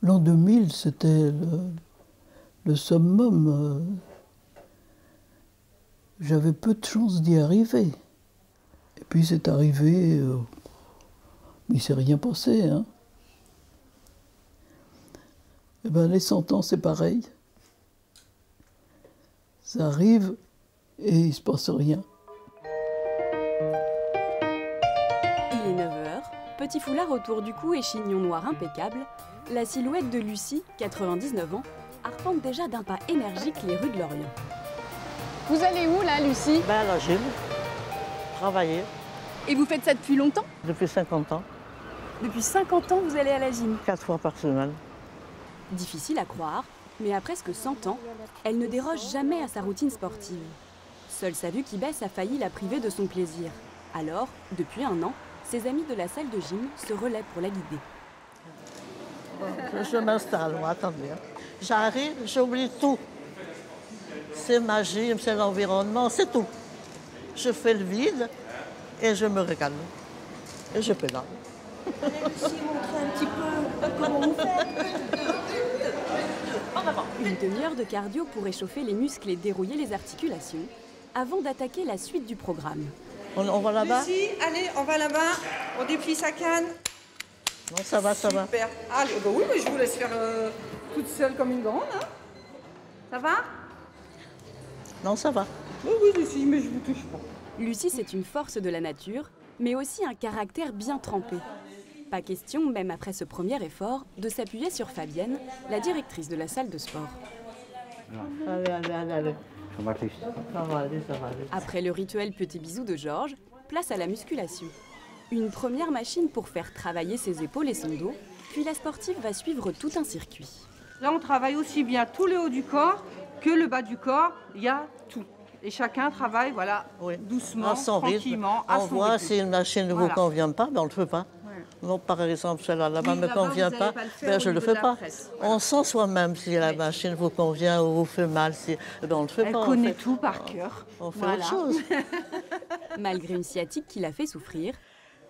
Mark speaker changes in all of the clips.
Speaker 1: L'an 2000, c'était le summum. J'avais peu de chance d'y arriver. Et puis c'est arrivé, mais il ne s'est rien passé. Hein. Et ben, les 100 ans, c'est pareil. Ça arrive et il ne se passe rien.
Speaker 2: Il est 9 h, petit foulard autour du cou et chignon noir impeccable, la silhouette de Lucie, 99 ans, arpente déjà d'un pas énergique les rues de Lorient.
Speaker 3: Vous allez où là, Lucie?
Speaker 4: À la gym, travailler.
Speaker 3: Et vous faites ça depuis longtemps?
Speaker 4: Depuis 50 ans,
Speaker 2: Depuis 50 ans, vous allez à la gym.
Speaker 4: 4 fois par semaine.
Speaker 2: Difficile à croire, mais à presque 100 ans, elle ne déroge jamais à sa routine sportive. Seule sa vue qui baisse a failli la priver de son plaisir. Alors, depuis un an, ses amis de la salle de gym se relaient pour la guider.
Speaker 4: Je m'installe, moi, attendez. J'arrive, j'oublie tout. C'est ma gym, c'est l'environnement, c'est tout. Je fais le vide et je me régale. Et je pédale.
Speaker 5: Allez, Lucie, montrez un petit peu comment vous faites.
Speaker 2: Une demi-heure de cardio pour réchauffer les muscles et dérouiller les articulations, avant d'attaquer la suite du programme.
Speaker 4: On va là-bas?
Speaker 5: Lucie, allez, on va là-bas. On déplie sa canne.
Speaker 4: Non, ça va, ça va.
Speaker 5: Super. Allez, bah oui, mais je vous laisse faire toute seule comme une grande. Hein. Ça va?
Speaker 4: Non, ça va.
Speaker 5: Oui, oui, Lucie, mais je vous touche pas.
Speaker 2: Lucie, c'est une force de la nature, mais aussi un caractère bien trempé. Pas question, même après ce premier effort, de s'appuyer sur Fabienne, la directrice de la salle de sport.
Speaker 4: Allez, allez, allez, allez. Ça va aller, ça va aller.
Speaker 2: Après le rituel petit bisou de Georges, place à la musculation. Une première machine pour faire travailler ses épaules et son dos, puis la sportive va suivre tout un circuit.
Speaker 5: Là, on travaille aussi bien tout le haut du corps que le bas du corps. Il y a tout. Et chacun travaille, voilà,
Speaker 4: Oui.
Speaker 5: doucement,
Speaker 4: À son rythme.
Speaker 5: tranquillement, à
Speaker 4: On
Speaker 5: son
Speaker 4: voit
Speaker 5: rythme.
Speaker 4: si une machine ne
Speaker 5: Voilà.
Speaker 4: vous convient pas, ben on ne le fait pas.
Speaker 5: Ouais.
Speaker 4: Non, par exemple, celle-là là-bas
Speaker 5: Oui,
Speaker 4: ne me
Speaker 5: là-bas,
Speaker 4: convient
Speaker 5: vous
Speaker 4: pas,
Speaker 5: allez pas le faire
Speaker 4: ben
Speaker 5: au
Speaker 4: je ne le
Speaker 5: niveau de
Speaker 4: fais
Speaker 5: la
Speaker 4: pas.
Speaker 5: presse.
Speaker 4: On sent soi-même si la machine vous convient ou vous fait mal. Si... Ben on ne le fait
Speaker 5: Elle
Speaker 4: pas.
Speaker 5: connaît
Speaker 4: on fait...
Speaker 5: tout par cœur.
Speaker 4: On fait
Speaker 5: Voilà.
Speaker 4: autre chose.
Speaker 2: Malgré une sciatique qui la fait souffrir,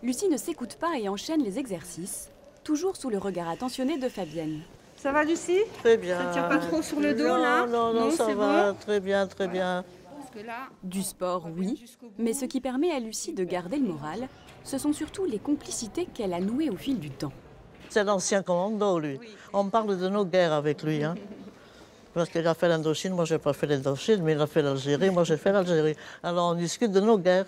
Speaker 2: Lucie ne s'écoute pas et enchaîne les exercices, toujours sous le regard attentionné de Fabienne.
Speaker 5: Ça va, Lucie?
Speaker 4: Très bien.
Speaker 5: Ça tire pas trop sur le dos,
Speaker 4: non,
Speaker 5: là?
Speaker 4: Non, non,
Speaker 5: Non,
Speaker 4: ça
Speaker 5: c'est
Speaker 4: va.
Speaker 5: bon.
Speaker 4: Très bien, très bien.
Speaker 5: Parce que là,
Speaker 2: Du sport, oui, mais ce qui permet à Lucie de garder le moral, ce sont surtout les complicités qu'elle a nouées au fil du temps.
Speaker 4: C'est l'ancien commando, lui. On parle de nos guerres avec lui. Hein. Parce qu'il a fait l'Indochine, moi, je n'ai pas fait l'Indochine, mais il a fait l'Algérie, moi, j'ai fait l'Algérie. Alors, on discute de nos guerres.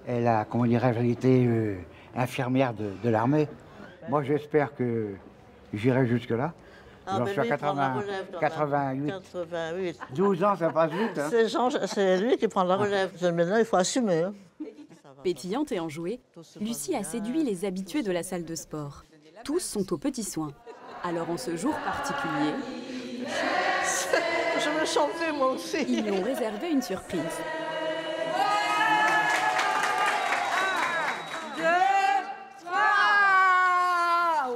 Speaker 6: Elle a, comment dirais-je, elle était infirmière de l'armée. Moi, j'espère que j'irai jusque-là. J'en suis à 88.
Speaker 4: 88.
Speaker 6: 12 ans, ça passe vite. Hein.
Speaker 4: C'est lui qui prend la relève. Maintenant, il faut assumer. Hein.
Speaker 2: Pétillante et enjouée, Lucie a séduit les habitués de la salle de sport. Tous sont aux petits soins. Alors en ce jour particulier,
Speaker 4: Je me chantais, moi aussi.
Speaker 2: ils lui ont réservé une surprise.
Speaker 5: 2, 3, ouais!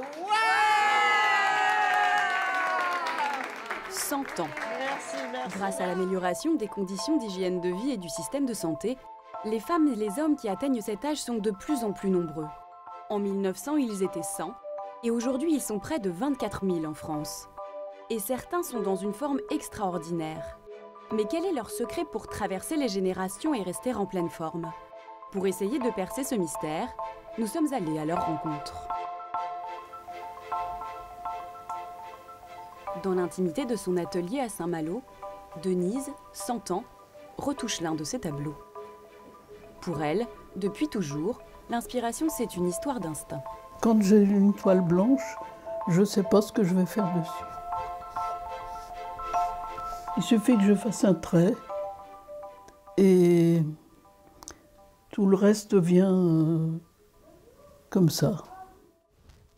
Speaker 2: 100 ans.
Speaker 4: Merci, merci.
Speaker 2: Grâce à l'amélioration des conditions d'hygiène de vie et du système de santé, les femmes et les hommes qui atteignent cet âge sont de plus en plus nombreux. En 1900, ils étaient 100, et aujourd'hui, ils sont près de 24 000 en France. Et certains sont dans une forme extraordinaire. Mais quel est leur secret pour traverser les générations et rester en pleine forme? Pour essayer de percer ce mystère, nous sommes allés à leur rencontre. Dans l'intimité de son atelier à Saint-Malo, Denise, 100 ans, retouche l'un de ses tableaux. Pour elle, depuis toujours, l'inspiration, c'est une histoire d'instinct.
Speaker 1: Quand j'ai une toile blanche, je ne sais pas ce que je vais faire dessus. Il suffit que je fasse un trait et tout le reste vient comme ça.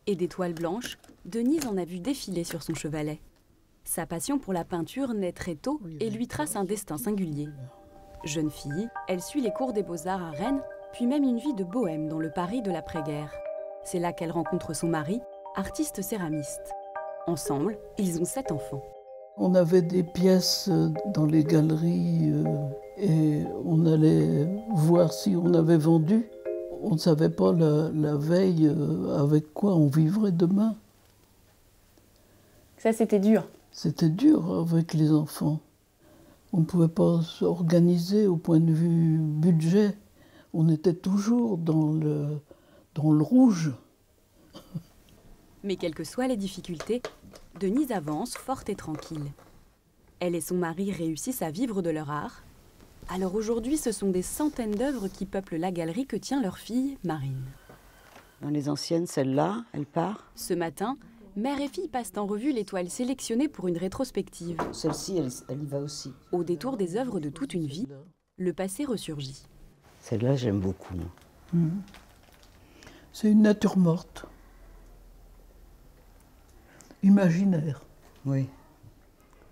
Speaker 2: Et des toiles blanches, Denise en a vu défiler sur son chevalet. Sa passion pour la peinture naît très tôt et lui trace un destin singulier. Jeune fille, elle suit les cours des Beaux-Arts à Rennes, puis même une vie de bohème dans le Paris de l'après-guerre. C'est là qu'elle rencontre son mari, artiste céramiste. Ensemble, ils ont 7 enfants.
Speaker 1: On avait des pièces dans les galeries et on allait voir si on avait vendu. On ne savait pas la veille avec quoi on vivrait demain.
Speaker 3: Ça, c'était dur.
Speaker 1: C'était dur avec les enfants. On ne pouvait pas s'organiser au point de vue budget. On était toujours dans le rouge.
Speaker 2: Mais quelles que soient les difficultés, Denise avance forte et tranquille. Elle et son mari réussissent à vivre de leur art. Alors aujourd'hui, ce sont des centaines d'œuvres qui peuplent la galerie que tient leur fille, Marine.
Speaker 7: Dans les anciennes, celle-là, elle part.
Speaker 2: Ce matin, mère et fille passent en revue les toiles sélectionnées pour une rétrospective.
Speaker 7: Celle-ci, elle y va aussi.
Speaker 2: Au détour des œuvres de toute une vie, le passé ressurgit.
Speaker 7: Celle-là, j'aime beaucoup.
Speaker 1: C'est une nature morte. Imaginaire.
Speaker 7: Oui.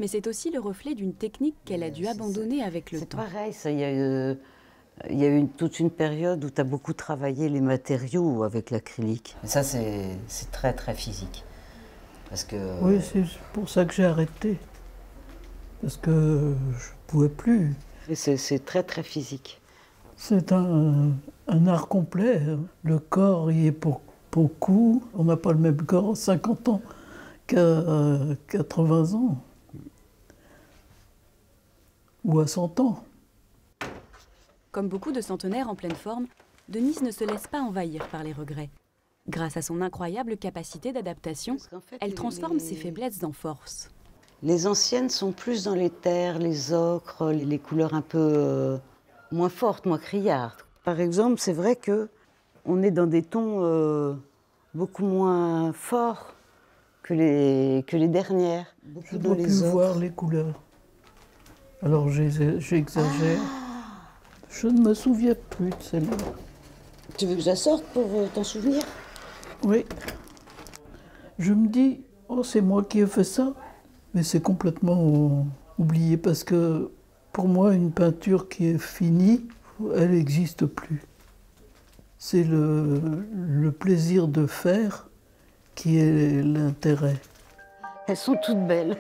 Speaker 2: Mais c'est aussi le reflet d'une technique qu'elle a dû abandonner avec le temps.
Speaker 7: C'est pareil, ça, il y a eu toute une période où tu as beaucoup travaillé les matériaux avec l'acrylique. Ça, c'est très, très physique. Parce que...
Speaker 1: Oui, c'est pour ça que j'ai arrêté. Parce que je ne pouvais plus.
Speaker 7: C'est très, très physique.
Speaker 1: C'est un art complet. Le corps y est pour beaucoup. On n'a pas le même corps à 50 ans qu'à 80 ans. Ou à 100 ans.
Speaker 2: Comme beaucoup de centenaires en pleine forme, Denise ne se laisse pas envahir par les regrets. Grâce à son incroyable capacité d'adaptation, elle transforme ses faiblesses en force.
Speaker 7: Les anciennes sont plus dans les terres, les ocres, les couleurs un peu moins fortes, moins criardes. Par exemple, c'est vrai qu'on est dans des tons beaucoup moins forts que les dernières.
Speaker 1: Je ne dois plus voir les couleurs. Alors j'exagère. Je ne me souviens plus de celle-là.
Speaker 7: Tu veux que je la sorte pour t'en souvenir?
Speaker 1: Oui. Je me dis, oh, c'est moi qui ai fait ça. Mais c'est complètement oublié parce que pour moi, une peinture qui est finie, elle n'existe plus. C'est le plaisir de faire qui est l'intérêt.
Speaker 7: Elles sont toutes belles.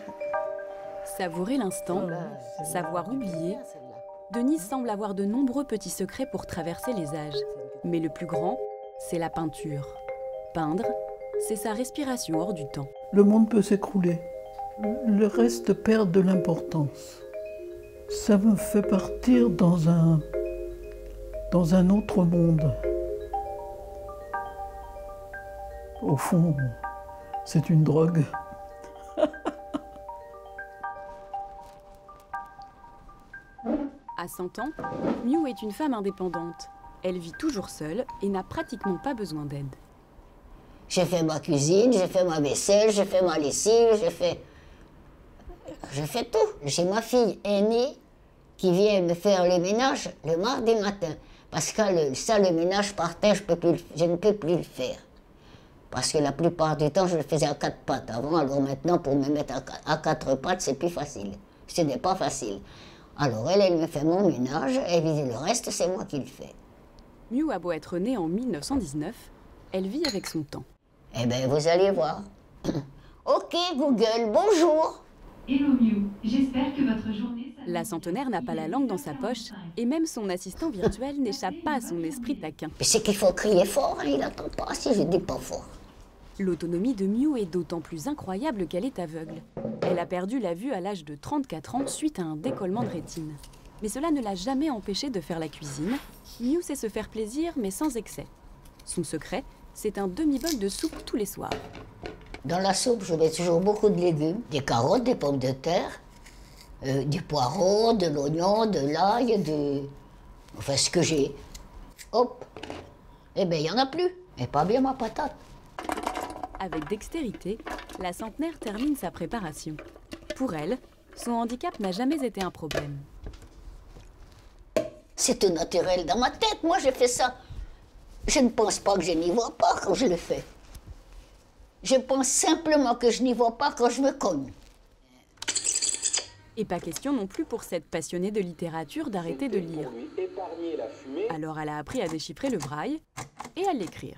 Speaker 2: Savourer l'instant, savoir oublier, Denise semble avoir de nombreux petits secrets pour traverser les âges. Mais le plus grand, c'est la peinture. Peindre, c'est sa respiration hors du temps.
Speaker 1: Le monde peut s'écrouler. Le reste perd de l'importance. Ça me fait partir dans un autre monde. Au fond, c'est une drogue.
Speaker 2: À 100 ans, Miu est une femme indépendante. Elle vit toujours seule et n'a pratiquement pas besoin d'aide.
Speaker 8: J'ai fait ma cuisine, j'ai fait ma vaisselle, j'ai fait ma lessive, j'ai fait tout. J'ai ma fille aînée qui vient me faire le ménage le mardi matin. Parce que le ménage par terre, je ne peux plus le faire. Parce que la plupart du temps, je le faisais à 4 pattes avant. Alors maintenant, pour me mettre à 4 pattes, c'est plus facile. Ce n'est pas facile. Alors elle me fait mon ménage et le reste, c'est moi qui le fais.
Speaker 2: Miu a beau être née en 1919, elle vit avec son temps.
Speaker 8: Eh bien, vous allez voir. Ok, Google, bonjour.
Speaker 9: Hello Miu, j'espère que votre journée...
Speaker 2: La centenaire n'a pas la langue dans sa poche et même son assistant virtuel n'échappe pas à son esprit taquin.
Speaker 8: Mais c'est qu'il faut crier fort, hein, il n'entend pas si je dis pas fort.
Speaker 2: L'autonomie de Miu est d'autant plus incroyable qu'elle est aveugle. Elle a perdu la vue à l'âge de 34 ans suite à un décollement de rétine. Mais cela ne l'a jamais empêchée de faire la cuisine. Miu sait se faire plaisir, mais sans excès. Son secret, c'est un demi-bol de soupe tous les soirs.
Speaker 8: Dans la soupe, je mets toujours beaucoup de légumes. Des carottes, des pommes de terre, du poireau, de l'oignon, de l'ail, enfin ce que j'ai. Hop. Eh bien, il n'y en a plus. Et pas bien ma patate.
Speaker 2: Avec dextérité, la centenaire termine sa préparation. Pour elle, son handicap n'a jamais été un problème.
Speaker 8: C'est tout naturel dans ma tête, moi j'ai fait ça. Je ne pense pas que je n'y vois pas quand je le fais. Je pense simplement que je n'y vois pas quand je me cogne.
Speaker 2: Et pas question non plus pour cette passionnée de littérature d'arrêter de lire. Alors elle a appris à déchiffrer le braille et à l'écrire.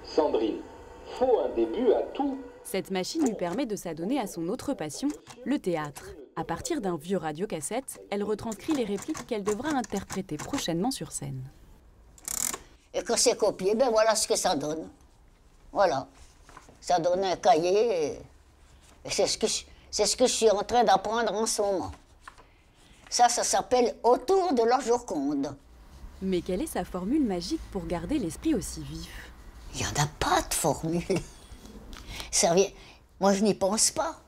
Speaker 10: Sandrine, faut un début à tout.
Speaker 2: Cette machine lui permet de s'adonner à son autre passion, le théâtre. À partir d'un vieux radiocassette, elle retranscrit les répliques qu'elle devra interpréter prochainement sur scène.
Speaker 8: Et quand c'est copié, ben voilà ce que ça donne. Voilà. Ça donne un cahier C'est ce que je suis en train d'apprendre en ce moment. Ça s'appelle Autour de la Joconde.
Speaker 2: Mais quelle est sa formule magique pour garder l'esprit aussi vif?
Speaker 8: Il n'y en a pas de formule. Ça vient... Moi, je n'y pense pas.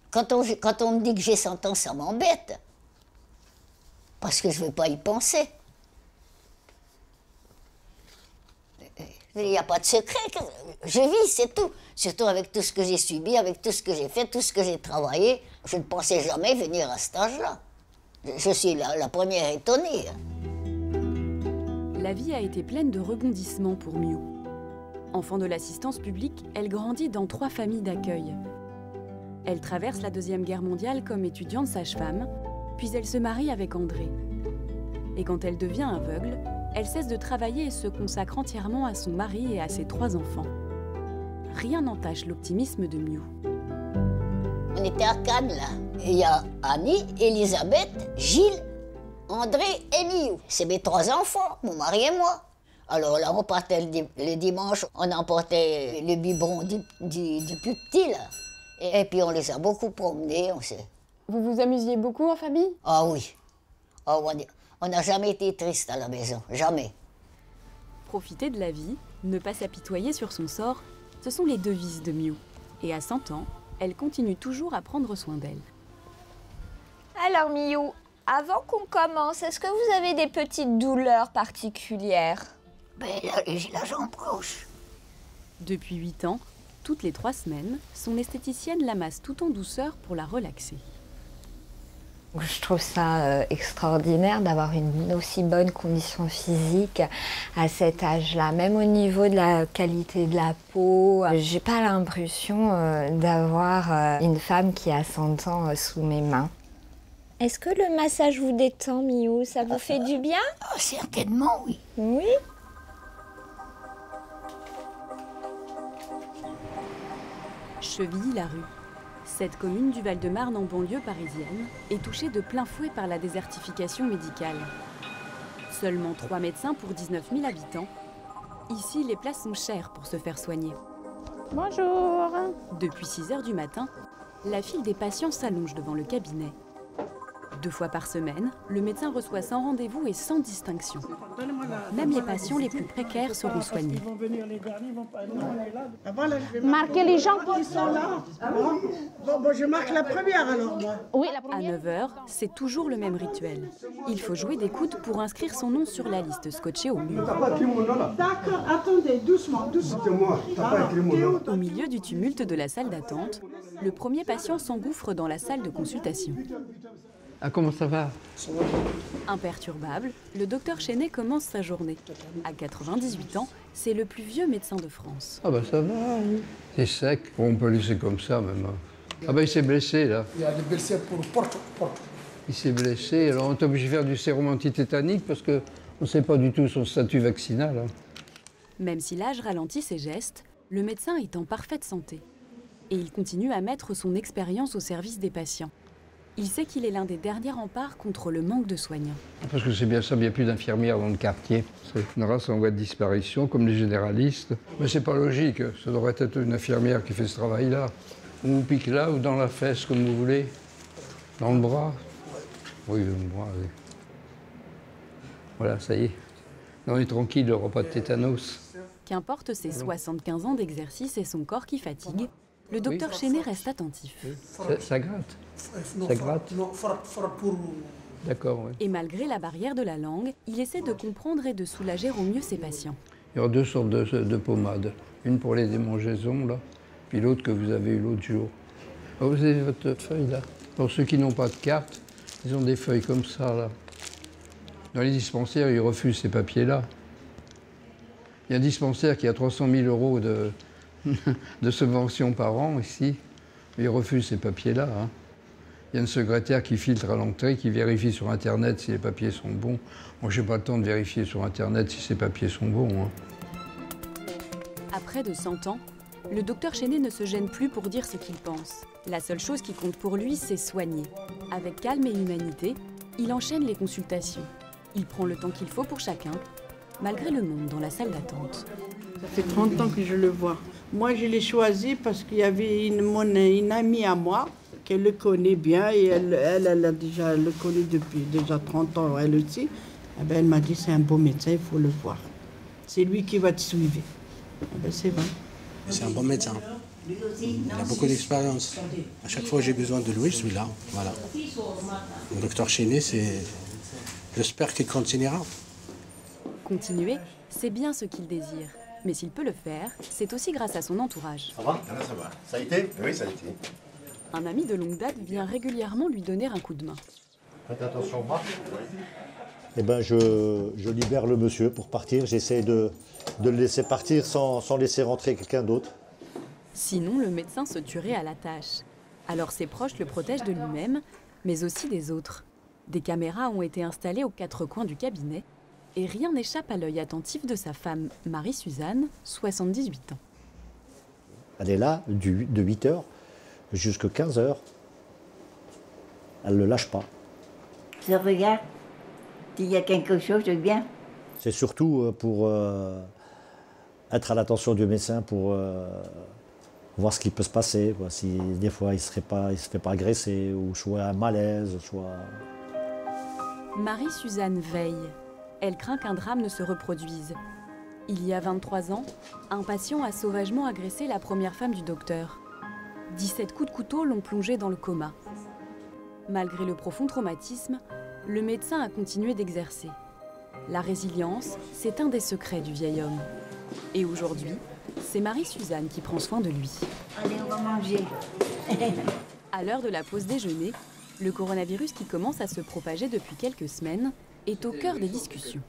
Speaker 8: Quand on me dit que j'ai 100 ans, ça m'embête. Parce que je ne veux pas y penser. Il n'y a pas de secret. Je vis, c'est tout. Surtout avec tout ce que j'ai subi, avec tout ce que j'ai fait, tout ce que j'ai travaillé. Je ne pensais jamais venir à cet âge-là. Je suis la première étonnée.
Speaker 2: La vie a été pleine de rebondissements pour Miu. Enfant de l'assistance publique, elle grandit dans 3 familles d'accueil. Elle traverse la Deuxième Guerre mondiale comme étudiante sage-femme, puis elle se marie avec André. Et quand elle devient aveugle, elle cesse de travailler et se consacre entièrement à son mari et à ses 3 enfants. Rien n'entache l'optimisme de Miu.
Speaker 8: On était à Cannes, là. Il y a Annie, Elisabeth, Gilles, André et Miu. C'est mes 3 enfants, mon mari et moi. Alors là, on partait le dimanche, on emportait le biberon du plus petit, là. Et puis on les a beaucoup promenés, on sait.
Speaker 3: Vous vous amusiez beaucoup en famille?
Speaker 8: Ah oui. Oh, on n'a jamais été triste à la maison, jamais.
Speaker 2: Profiter de la vie, ne pas s'apitoyer sur son sort, ce sont les devises de Miu. Et à 100 ans, elle continue toujours à prendre soin d'elle.
Speaker 11: Alors Miu, avant qu'on commence, est-ce que vous avez des petites douleurs particulières?
Speaker 8: J'ai la jambe gauche.
Speaker 2: Depuis 8 ans, toutes les 3 semaines, son esthéticienne l'amasse tout en douceur pour la relaxer.
Speaker 11: Je trouve ça extraordinaire d'avoir une aussi bonne condition physique à cet âge-là. Même au niveau de la qualité de la peau, j'ai pas l'impression d'avoir une femme qui a 100 ans sous mes mains. Est-ce que le massage vous détend, Miu? Ça vous fait du bien?
Speaker 8: Certainement, oui.
Speaker 11: Oui?
Speaker 2: Chevilly-la-Rue. Cette commune du Val-de-Marne en banlieue parisienne est touchée de plein fouet par la désertification médicale. Seulement 3 médecins pour 19 000 habitants. Ici, les places sont chères pour se faire soigner.
Speaker 3: Bonjour.
Speaker 2: Depuis 6 h du matin, la file des patients s'allonge devant le cabinet. 2 fois par semaine, le médecin reçoit sans rendez-vous et sans distinction. Même les patients les plus précaires seront soignés.
Speaker 3: Marquez les gens
Speaker 12: qui sont là. Bon, je marque la première alors, moi.
Speaker 3: Oui, la
Speaker 2: À 9 h, c'est toujours le même rituel. Il faut jouer des coudes pour inscrire son nom sur la liste scotchée au mur.
Speaker 12: D'accord, attendez, doucement, doucement.
Speaker 2: Au milieu du tumulte de la salle d'attente, le premier patient s'engouffre dans la salle de consultation.
Speaker 13: Ah, comment ça va?
Speaker 2: Imperturbable, le docteur Chenet commence sa journée. À 98 ans, c'est le plus vieux médecin de France.
Speaker 13: Ah bah ça va, oui. C'est sec, on peut laisser comme ça même. Ah bah il s'est blessé là.
Speaker 12: Il y a des blessés pour porte.
Speaker 13: Il s'est blessé, alors on est obligé de faire du sérum antitétanique parce qu'on ne sait pas du tout son statut vaccinal. Hein.
Speaker 2: Même si l'âge ralentit ses gestes, le médecin est en parfaite santé. Et il continue à mettre son expérience au service des patients. Il sait qu'il est l'un des derniers remparts contre le manque de soignants.
Speaker 13: Parce que c'est bien ça, il n'y a plus d'infirmières dans le quartier. C'est une race en voie de disparition, comme les généralistes. Mais c'est pas logique, ça devrait être une infirmière qui fait ce travail-là. On vous pique là ou dans la fesse, comme vous voulez. Dans le bras. Oui, le bras, oui. Voilà, ça y est. On est tranquille, il n'y aura pas de tétanos.
Speaker 2: Qu'importe ses 75 ans d'exercice et son corps qui fatigue, le docteur Chenet reste attentif.
Speaker 13: Ça gratte. Ça gratte. D'accord, oui.
Speaker 2: Et malgré la barrière de la langue, il essaie de comprendre et de soulager au mieux ses patients.
Speaker 13: Il y aura 2 sortes de pommades. Une pour les démangeaisons, là, puis l'autre que vous avez eu l'autre jour. Alors, vous avez votre feuille, là. Pour ceux qui n'ont pas de carte, ils ont des feuilles comme ça, là. Dans les dispensaires, ils refusent ces papiers-là. Il y a un dispensaire qui a 300 000 € de subventions par an, ici. Ils refusent ces papiers-là. Hein. Il y a une secrétaire qui filtre à l'entrée, qui vérifie sur Internet si les papiers sont bons. Moi, je n'ai pas le temps de vérifier sur Internet si ces papiers sont bons. Hein.
Speaker 2: À près de 100 ans, le docteur Chenet ne se gêne plus pour dire ce qu'il pense. La seule chose qui compte pour lui, c'est soigner. Avec calme et humanité, il enchaîne les consultations. Il prend le temps qu'il faut pour chacun, malgré le monde dans la salle d'attente.
Speaker 12: Ça fait 30 ans que je le vois. Moi, je l'ai choisi parce qu'il y avait une amie à moi qui le connaît bien et elle le connaît depuis déjà 30 ans, elle aussi. Eh ben, elle m'a dit, c'est un beau médecin, il faut le voir. C'est lui qui va te suivre. Eh ben, c'est vrai.
Speaker 14: C'est un bon médecin. Il a beaucoup d'expérience. À chaque fois que j'ai besoin de lui, je suis là. Voilà. Le docteur Chenet, j'espère qu'il continuera.
Speaker 2: Continuer, c'est bien ce qu'il désire. Mais s'il peut le faire, c'est aussi grâce à son entourage.
Speaker 15: Ça va? Ça va. Ça a été? Oui, ça a été.
Speaker 2: Un ami de longue date vient régulièrement lui donner un coup de main.
Speaker 15: Faites attention, Marc. Eh ben, je libère le monsieur pour partir. J'essaie de le laisser partir sans laisser rentrer quelqu'un d'autre.
Speaker 2: Sinon, le médecin se tuerait à la tâche. Alors ses proches le protègent de lui-même, mais aussi des autres. Des caméras ont été installées aux 4 coins du cabinet, et rien n'échappe à l'œil attentif de sa femme, Marie-Suzanne, 78 ans.
Speaker 15: Elle est là de 8h jusqu'à 15h. Elle ne le lâche pas.
Speaker 16: Je regarde. S'il y a quelque chose de bien.
Speaker 15: C'est surtout pour être à l'attention du médecin, pour voir ce qui peut se passer. Quoi. Si des fois il se fait pas agresser, ou soit un malaise, soit...
Speaker 2: Marie-Suzanne veille. Elle craint qu'un drame ne se reproduise. Il y a 23 ans, un patient a sauvagement agressé la première femme du docteur. 17 coups de couteau l'ont plongée dans le coma. Malgré le profond traumatisme, le médecin a continué d'exercer. La résilience, c'est un des secrets du vieil homme. Et aujourd'hui, c'est Marie-Suzanne qui prend soin de lui.
Speaker 16: Allez, on va manger.
Speaker 2: À l'heure de la pause déjeuner, le coronavirus qui commence à se propager depuis quelques semaines est au cœur des discussions.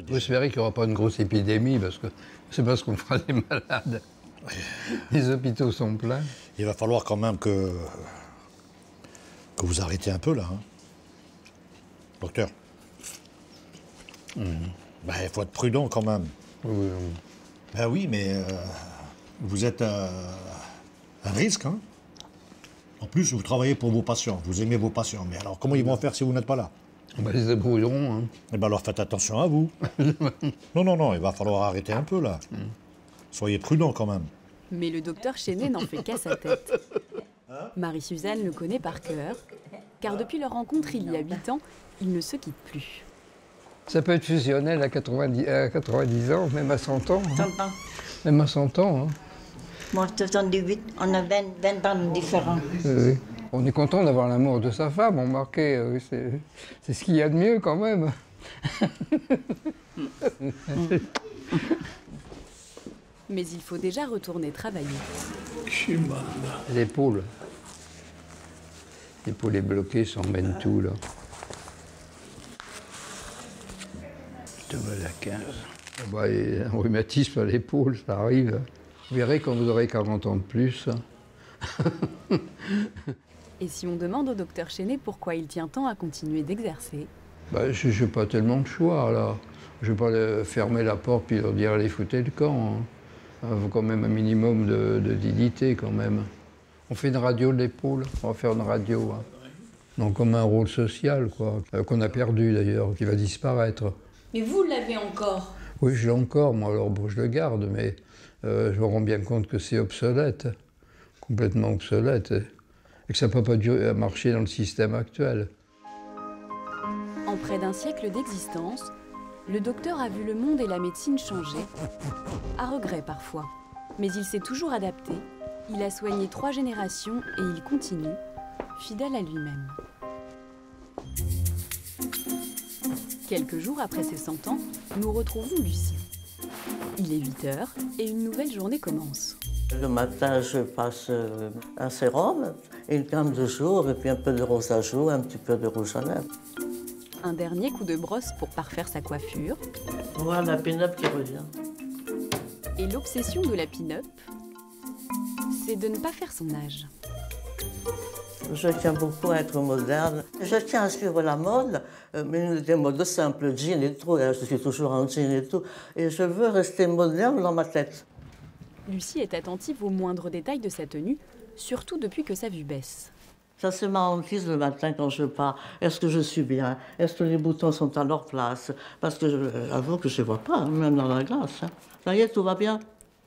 Speaker 13: Vous espérez qu'il n'y aura pas une grosse épidémie, parce que c'est parce qu'on fera des malades. Les hôpitaux sont pleins.
Speaker 15: Il va falloir quand même que vous arrêtez un peu là. Hein. Docteur. Ben, il faut être prudent quand même.
Speaker 13: Oui.
Speaker 15: Ben oui, mais vous êtes un risque. Hein. En plus, vous travaillez pour vos patients, vous aimez vos patients. Mais alors, comment ils vont faire si vous n'êtes pas là?
Speaker 13: Ben, ils se débrouilleront. Hein.
Speaker 15: Eh ben alors, faites attention à vous. Non, il va falloir arrêter un peu là. Soyez prudent quand même.
Speaker 2: Mais le docteur Chenet n'en fait qu'à sa tête. Marie-Suzanne le connaît par cœur, car depuis leur rencontre il y a 8 ans, ils ne se quittent plus.
Speaker 13: Ça peut être fusionnel à 90 ans, même à 100 ans. Hein.
Speaker 16: 100 ans.
Speaker 13: Même à 100 ans. Hein.
Speaker 16: Moi, 78, on a 20 ans différents.
Speaker 13: Oui. On est content d'avoir l'amour de sa femme, remarquez, c'est ce qu'il y a de mieux quand même.
Speaker 2: Mais il faut déjà retourner travailler.
Speaker 13: L'épaule. L'épaule est bloquée, ça emmène tout là. Je te vois à 15. Bah, un rhumatisme à l'épaule, ça arrive. Vous verrez quand vous aurez 40 ans de plus.
Speaker 2: Et si on demande au docteur Chenet pourquoi il tient tant à continuer d'exercer?
Speaker 13: Bah, je n'ai pas tellement de choix là. Je ne vais pas fermer la porte puis leur dire allez foutez le camp. Hein. Il faut quand même un minimum de dignité quand même. On fait une radio de l'épaule, on va faire une radio. Hein. Donc comme un rôle social quoi, qu'on a perdu d'ailleurs, qui va disparaître.
Speaker 2: Mais vous l'avez encore?
Speaker 13: Oui, je l'ai encore, moi alors bon, je le garde, mais je me rends bien compte que c'est obsolète, complètement obsolète, et que ça ne peut pas marcher dans le système actuel.
Speaker 2: En près d'un siècle d'existence, le docteur a vu le monde et la médecine changer, à regret parfois. Mais il s'est toujours adapté, il a soigné 3 générations et il continue, fidèle à lui-même. Quelques jours après ses 100 ans, nous retrouvons Lucien. Il est 8h et une nouvelle journée commence.
Speaker 4: Le matin, je passe un sérum, une crème de jour, et puis un peu de rose à joues, un petit peu de rouge à lèvres.
Speaker 2: Un dernier coup de brosse pour parfaire sa coiffure.
Speaker 4: Voilà la pin-up qui revient.
Speaker 2: Et l'obsession de la pin-up, c'est de ne pas faire son âge.
Speaker 4: Je tiens beaucoup à être moderne. Je tiens à suivre la mode, mais des modes simples, jeans et tout. Je suis toujours en jean et tout. Et je veux rester moderne dans ma tête.
Speaker 2: Lucie est attentive aux moindres détails de sa tenue, surtout depuis que sa vue baisse.
Speaker 4: Ça se m'enquise le matin quand je pars. Est-ce que je suis bien? Est-ce que les boutons sont à leur place? Parce que j'avoue que je ne vois pas, même dans la glace. Hein. Ça y est, tout va bien.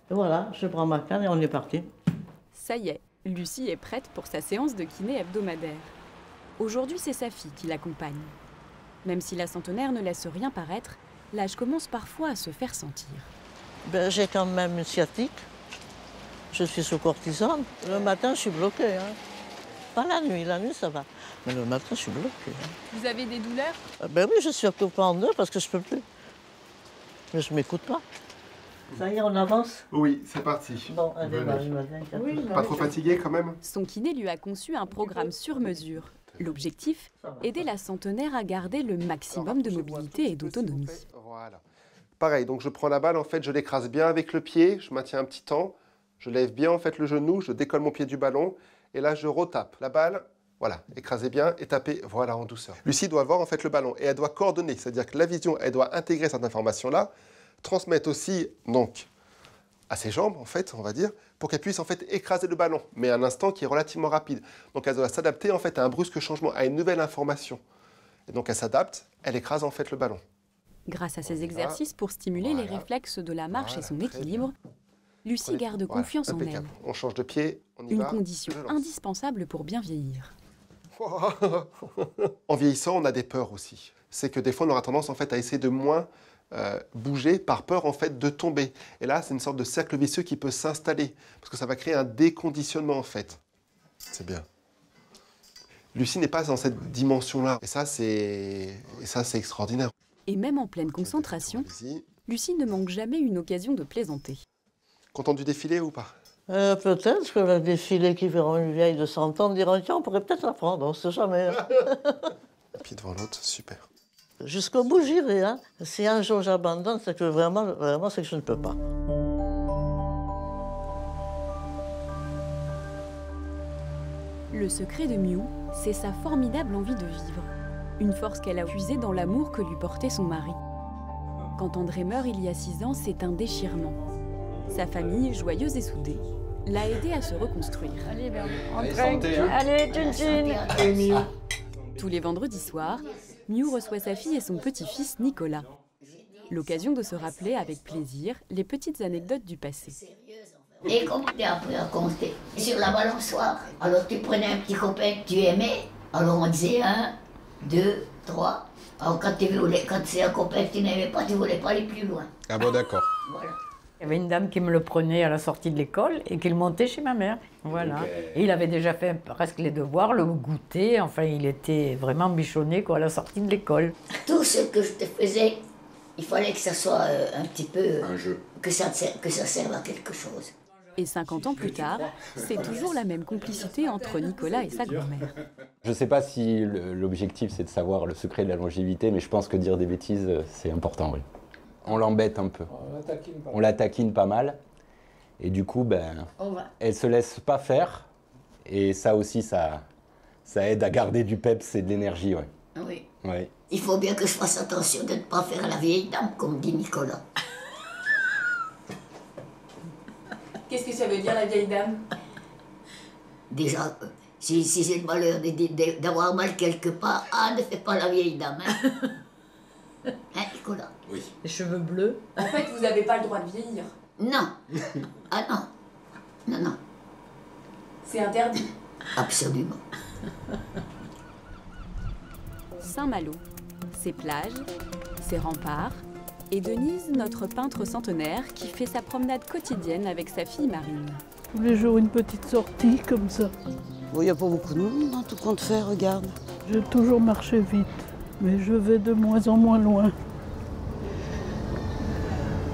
Speaker 4: Et voilà, je prends ma canne et on est parti.
Speaker 2: Ça y est, Lucie est prête pour sa séance de kiné hebdomadaire. Aujourd'hui, c'est sa fille qui l'accompagne. Même si la centenaire ne laisse rien paraître, l'âge commence parfois à se faire sentir.
Speaker 4: Ben, j'ai quand même une sciatique. Je suis sous cortisone. Le matin, je suis bloquée. Hein. Pas la nuit ça va. Mais le matin, je suis bloquée. Hein.
Speaker 2: Vous avez des douleurs?
Speaker 4: Ben oui, je suis coupée en deux parce que je peux plus. Mais je m'écoute pas. Ça y est, on avance?
Speaker 17: Oui, c'est parti.
Speaker 4: Bon, allez,
Speaker 17: oui, pas trop fatigué quand même?
Speaker 2: Son kiné lui a conçu un programme sur mesure. L'objectif, aider la centenaire à garder le maximum de mobilité et d'autonomie.
Speaker 17: Voilà. Pareil, donc je prends la balle, en fait, je l'écrase bien avec le pied, je maintiens un petit temps, je lève bien en fait le genou, je décolle mon pied du ballon, et là je retape. La balle, voilà, écrasez bien et tapez, voilà, en douceur. Lucie doit voir en fait le ballon et elle doit coordonner, c'est-à-dire que la vision, elle doit intégrer cette information-là, transmettre aussi donc à ses jambes, en fait, on va dire, pour qu'elle puisse en fait écraser le ballon, mais à un instant qui est relativement rapide. Donc elle doit s'adapter en fait à un brusque changement, à une nouvelle information. Et donc elle s'adapte, elle écrase en fait le ballon.
Speaker 2: Grâce à ces exercices pour stimuler les réflexes de la marche et son équilibre, Lucie garde confiance en elle.
Speaker 17: On change de pied, on y va.
Speaker 2: Une condition indispensable pour bien vieillir.
Speaker 17: En vieillissant, on a des peurs aussi. C'est que des fois, on aura tendance en fait à essayer de moins bouger par peur en fait de tomber. Et là, c'est une sorte de cercle vicieux qui peut s'installer parce que ça va créer un déconditionnement en fait. C'est bien. Lucie n'est pas dans cette dimension-là. Et ça, c'est extraordinaire.
Speaker 2: Et même en pleine concentration, Lucie ne manque jamais une occasion de plaisanter.
Speaker 17: Content du défilé ou pas?
Speaker 4: Peut-être que le défilé qui verront une vieille de 100 ans diront tiens, on pourrait peut-être la prendre, on ne sait jamais.
Speaker 17: Un pied devant l'autre, super.
Speaker 4: Jusqu'au bout, j'irai. Hein. Si un jour j'abandonne, c'est que vraiment, c'est que je ne peux pas.
Speaker 2: Le secret de Miu, c'est sa formidable envie de vivre. Une force qu'elle a puisée dans l'amour que lui portait son mari. Quand André meurt il y a 6 ans, c'est un déchirement. Sa famille, joyeuse et soudée, l'a aidé à se reconstruire.
Speaker 3: Allez, allez, tchin.
Speaker 2: Tous les vendredis soirs, Miu reçoit sa fille et son petit-fils Nicolas. L'occasion de se rappeler avec plaisir les petites anecdotes du passé.
Speaker 8: Et comme tu as appris à compter sur la balançoire, alors tu prenais un petit copain que tu aimais, alors on disait 1, 2, 3. Alors quand c'est un copain que tu n'aimais pas, tu ne voulais pas aller plus loin.
Speaker 18: Ah bon, d'accord.
Speaker 8: Voilà.
Speaker 19: Il y avait une dame qui me le prenait à la sortie de l'école et qui le montait chez ma mère. Voilà. Et il avait déjà fait presque les devoirs, le goûter. Enfin, il était vraiment bichonné quoi, à la sortie de l'école.
Speaker 8: Tout ce que je te faisais, il fallait que ça soit un petit peu... un jeu. Que ça serve à quelque chose.
Speaker 2: Et 50 ans plus tard, c'est toujours la même complicité entre Nicolas et sa grand-mère.
Speaker 20: Je ne sais pas si l'objectif c'est de savoir le secret de la longévité, mais je pense que dire des bêtises, c'est important, oui. On l'embête un peu. On la taquine pas mal. Et du coup, elle se laisse pas faire. Et ça aussi, ça aide à garder du peps et de l'énergie, ouais.
Speaker 8: Oui.
Speaker 20: Ouais.
Speaker 8: Il faut bien que je fasse attention de ne pas faire la vieille dame, comme dit Nicolas.
Speaker 2: Qu'est-ce que ça veut dire, la vieille dame?
Speaker 8: Déjà, si j'ai le malheur d'avoir mal quelque part, ne fais pas la vieille dame, hein. Hein, Nicolas?
Speaker 19: Oui. Les cheveux bleus.
Speaker 2: En fait, vous n'avez pas le droit de vieillir.
Speaker 8: Non. Ah non. Non, non.
Speaker 2: C'est interdit.
Speaker 8: Absolument.
Speaker 2: Saint-Malo, ses plages, ses remparts, et Denise, notre peintre centenaire, qui fait sa promenade quotidienne avec sa fille Marine.
Speaker 1: Tous les jours, une petite sortie comme ça.
Speaker 7: Bon, il n'y a pas beaucoup de monde dans tout compte fait, regarde.
Speaker 1: J'ai toujours marché vite, mais je vais de moins en moins loin.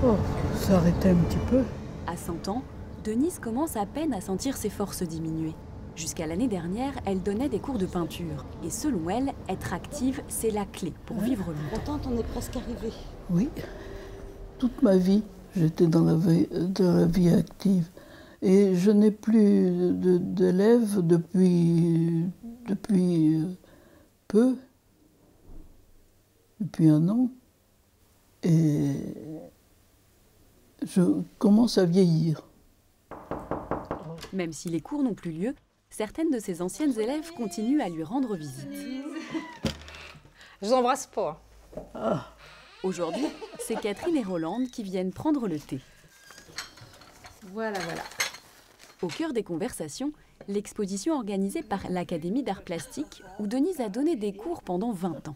Speaker 1: Oh, s'arrêter un petit peu.
Speaker 2: À 100 ans, Denise commence à peine à sentir ses forces diminuer. Jusqu'à l'année dernière, elle donnait des cours de peinture. Et selon elle, être active, c'est la clé pour vivre longtemps.
Speaker 7: Contente, on est presque arrivé.
Speaker 1: Oui, toute ma vie, j'étais dans la vie active. Et je n'ai plus d'élèves depuis peu, depuis 1 an. Et je commence à vieillir.
Speaker 2: Même si les cours n'ont plus lieu, certaines de ses anciennes élèves continuent à lui rendre visite.
Speaker 3: Je vous embrasse pas.
Speaker 2: Aujourd'hui, c'est Catherine et Rolande qui viennent prendre le thé. Voilà. Au cœur des conversations, l'exposition organisée par l'Académie d'art plastique, où Denise a donné des cours pendant 20 ans.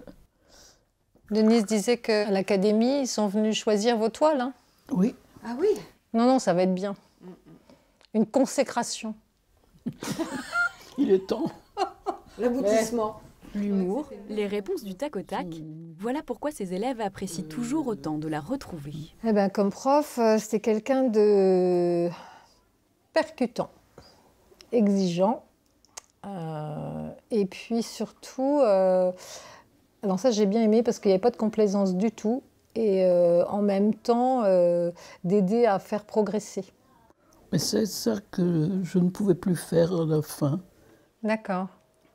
Speaker 3: Denise disait qu'à l'Académie, ils sont venus choisir vos toiles. Hein.
Speaker 1: Oui.
Speaker 3: Ah oui? Non, ça va être bien. Une consécration.
Speaker 1: Il est temps.
Speaker 3: L'aboutissement.
Speaker 2: L'humour, les réponses du tac au tac, voilà pourquoi ses élèves apprécient toujours autant de la retrouver.
Speaker 3: Eh ben, comme prof, c'était quelqu'un de percutant, exigeant, et puis surtout, alors ça j'ai bien aimé parce qu'il n'y avait pas de complaisance du tout, et en même temps d'aider à faire progresser.
Speaker 1: Mais c'est ça que je ne pouvais plus faire à la fin.
Speaker 3: D'accord.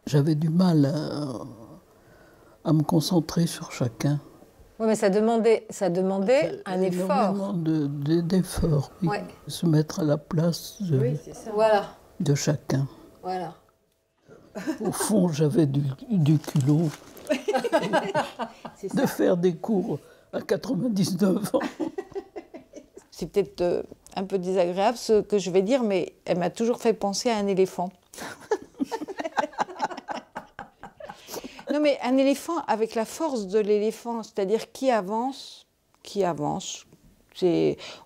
Speaker 1: J'avais du mal à me concentrer sur chacun.
Speaker 3: Oui, mais ça demandait un effort.
Speaker 1: D'effort, oui.
Speaker 3: Ouais.
Speaker 1: Se mettre à la place de chacun.
Speaker 3: Voilà.
Speaker 1: Au fond, j'avais du culot de faire des cours à 99 ans.
Speaker 12: C'est peut-être un peu désagréable ce que je vais dire, mais elle m'a toujours fait penser à un éléphant. Non, mais un éléphant avec la force de l'éléphant, c'est-à-dire qui avance,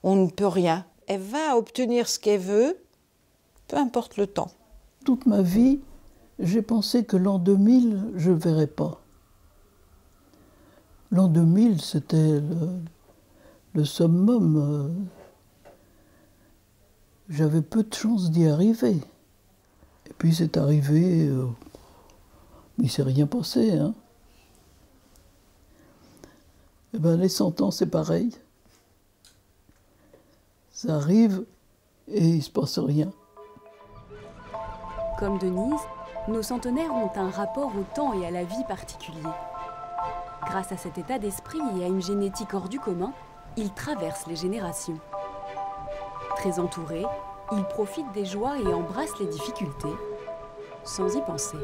Speaker 12: on ne peut rien. Elle va obtenir ce qu'elle veut, peu importe le temps.
Speaker 1: Toute ma vie, j'ai pensé que l'an 2000, je ne verrais pas. L'an 2000, c'était le summum. J'avais peu de chance d'y arriver. Et puis c'est arrivé... mais il ne s'est rien passé, hein. Eh bien, les 100 ans, c'est pareil. Ça arrive et il ne se passe rien.
Speaker 2: Comme Denise, nos centenaires ont un rapport au temps et à la vie particulier. Grâce à cet état d'esprit et à une génétique hors du commun, ils traversent les générations. Très entourés, ils profitent des joies et embrassent les difficultés, sans y penser.